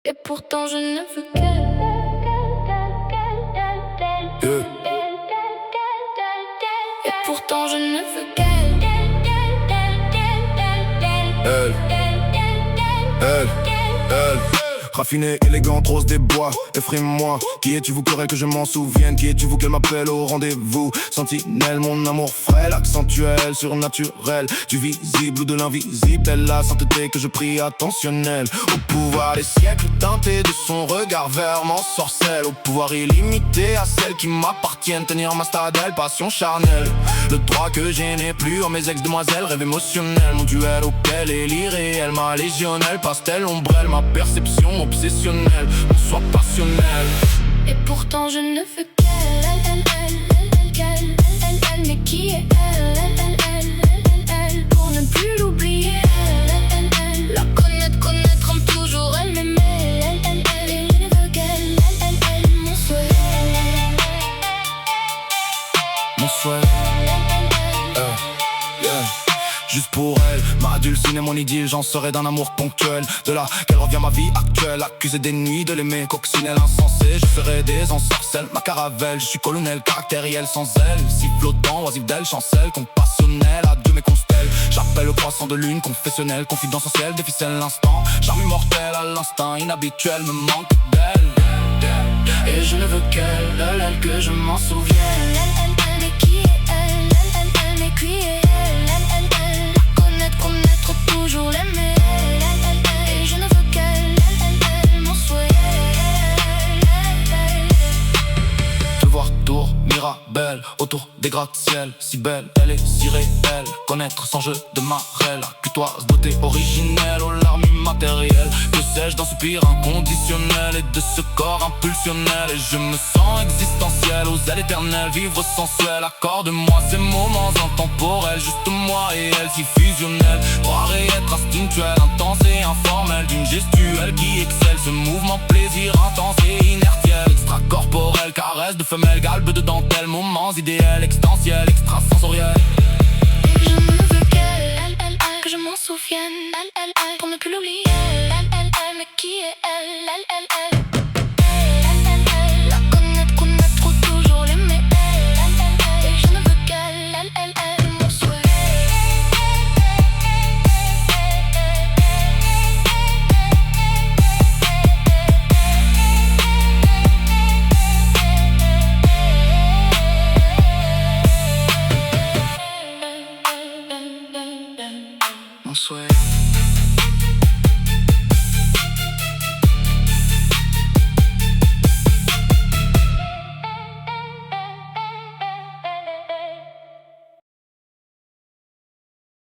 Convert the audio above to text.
Et pourtant je ne veux qu'elle. Et pourtant je ne veux qu'elle. Elle. Raffinée, élégante, rose des bois, effrime-moi. Qui es-tu, vous querelle que je m'en souvienne? Qui es-tu, vous qu'elle m'appelle au rendez-vous? Sentinelle, mon amour frêle, accentuel, surnaturel, du visible ou de l'invisible, telle la sainteté que je prie attentionnelle. Au pouvoir des siècles teintés de son regard vert m'ensorcelle. Au pouvoir illimité à celles qui m'appartiennent, tenir ma stadelle, passion charnelle. Le droit que j'ai n'est plus en mes ex-demoiselles, rêve émotionnel. Mon duel auquel est l'irréel, ma légionnelle, pastel, ombrelle, ma perception obsessionnelle, mon soi passionnel. Et pourtant je ne veux qu'elle. Mais qui est elle? Pour ne plus l'oublier. La connaître comme toujours, elle m'aimait. Et je ne veux qu'elle. Mon souhait. Mon souhait. Juste pour elle, ma dulcinée, mon idylle, j'en serai d'un amour ponctuel. De là qu'elle revient ma vie actuelle, accusée des nuits de l'aimer, coccinelle insensée. Je ferai des ensorcelles, ma caravelle, je suis colonel caractériel sans elle. Si flottant, oisif d'elle, chancelle, compassionnelle, adieu mes constelles. J'appelle le croissant de lune, confessionnel, confidence en ciel, déficelle l'instant. Charme immortel à l'instinct inhabituel, me manque d'elle. Et je ne veux qu'elle, elle que je m'en souvienne. Mais qui est elle? Mais qui est elle? Connaître toujours l'aimer. Et je ne veux qu'elle, mon souhait. Te voir tour, Mirabelle, autour des gratte-ciel, si belle, elle est si réelle. Connaître sans jeu de marelle, cutoise, beauté originelle, aux larmes immatérielles. Que sais-je d'un soupir inconditionnel et de ce corps impulsionnel? Et je me sens existentiel, aux ailes éternelles, vivre sensuel. Accorde-moi ces moments intemporels, juste moi et elle si fusionnels. Croire et être instinctuel, intense et informel, d'une gestuelle qui excelle. Ce mouvement plaisir intense et inertiel, extracorporel, caresse de femelle, galbe de dentelle, moments idéels, extensiels, extrasensoriels. Et je ne veux qu'elle, que je m'en souvienne, pour ne plus l'oublier. Mais qui est elle?